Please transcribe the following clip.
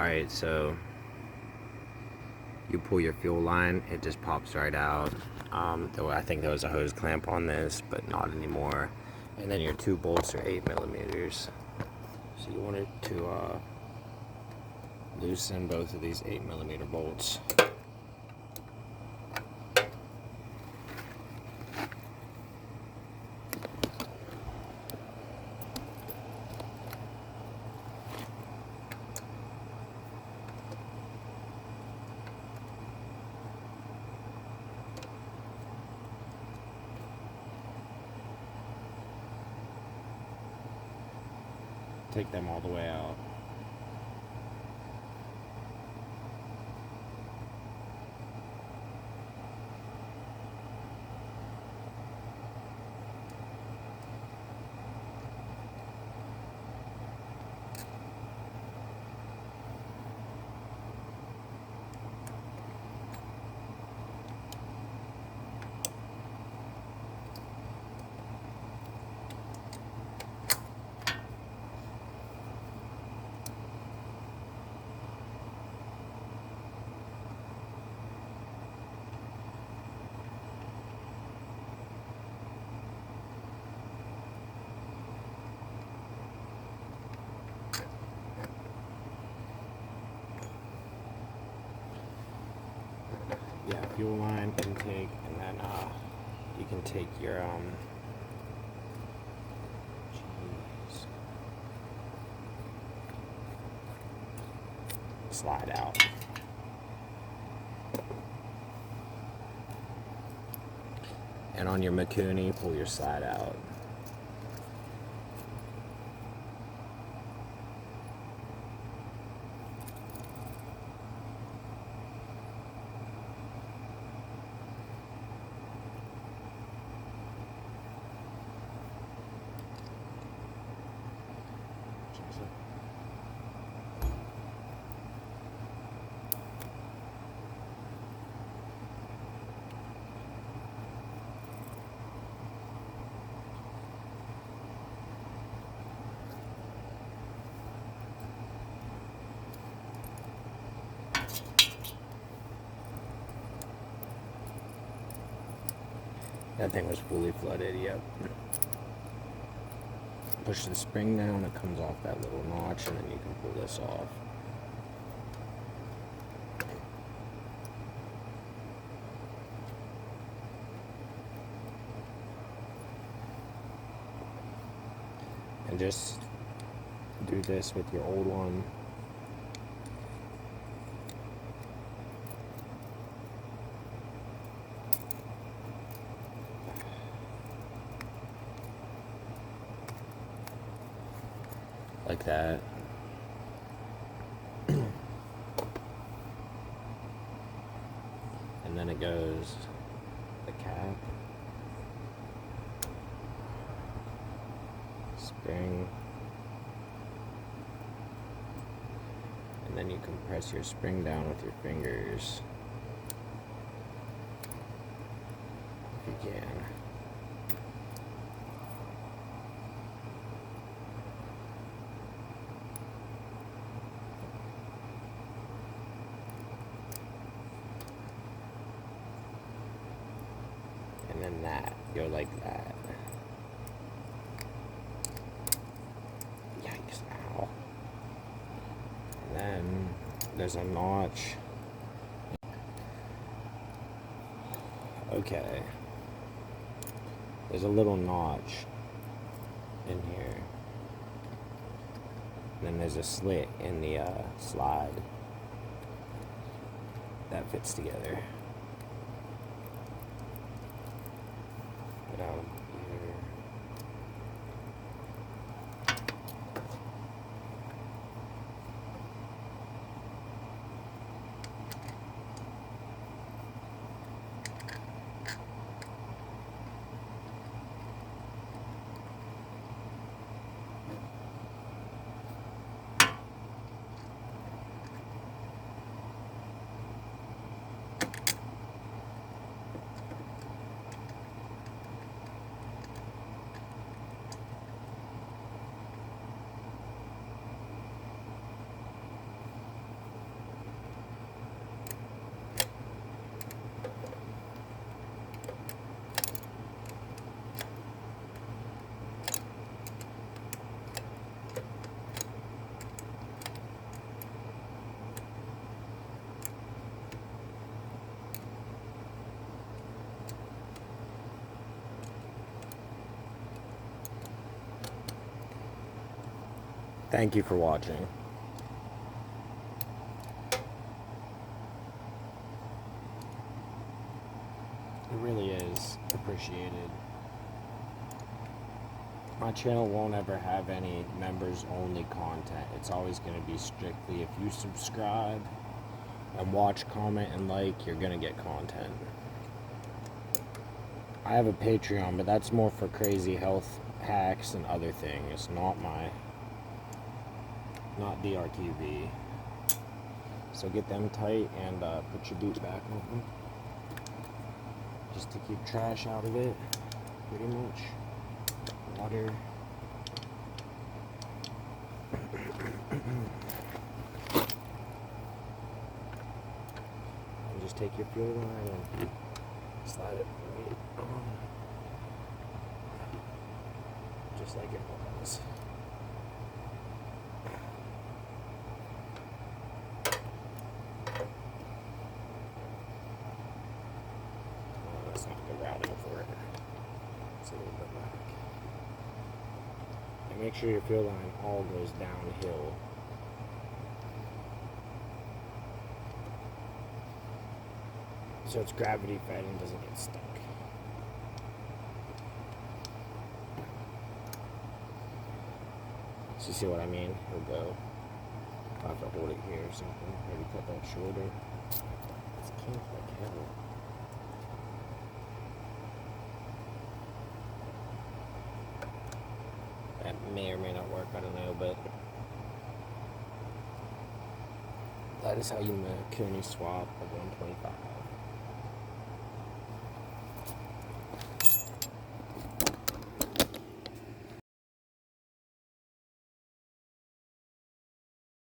Alright, so you pull your fuel line, it just pops right out. I think there was a hose clamp on this, but not anymore. And then your two bolts are 8mm. So you want it to loosen both of these 8mm bolts. Take them all the way out. Yeah, fuel line, intake, and then you can take your slide out. And on your Mikuni, pull your slide out. That thing was fully flooded, yep. Push the spring down, it comes off that little notch, and then you can pull this off. And just do this with your old one. Like that. And then it goes the cap, spring, and then you can press your spring down with your fingers if you can. And then that, go like that. Yikes, ow. And then there's a notch. Okay. There's a little notch in here. And then there's a slit in the slide. That fits together. Out here. Thank you for watching. It really is appreciated. My channel won't ever have any members only content. It's always going to be strictly if you subscribe and watch, comment, and like, you're going to get content. I have a Patreon, but that's more for crazy health hacks and other things, not DRTV. So get them tight and put your boot back on. Just to keep trash out of it, pretty much. Water. And just take your fuel line and slide it right on. Just like it was. That's not good routing for it. It's a little bit back. And make sure your fuel line all goes downhill. So it's gravity fed and doesn't get stuck. So you see what I mean? It'll go. I'll have to hold it here or something. Maybe cut that shorter. It's kinky like hell. That may or may not work, I don't know, but that is how you Mikuni swap a 125.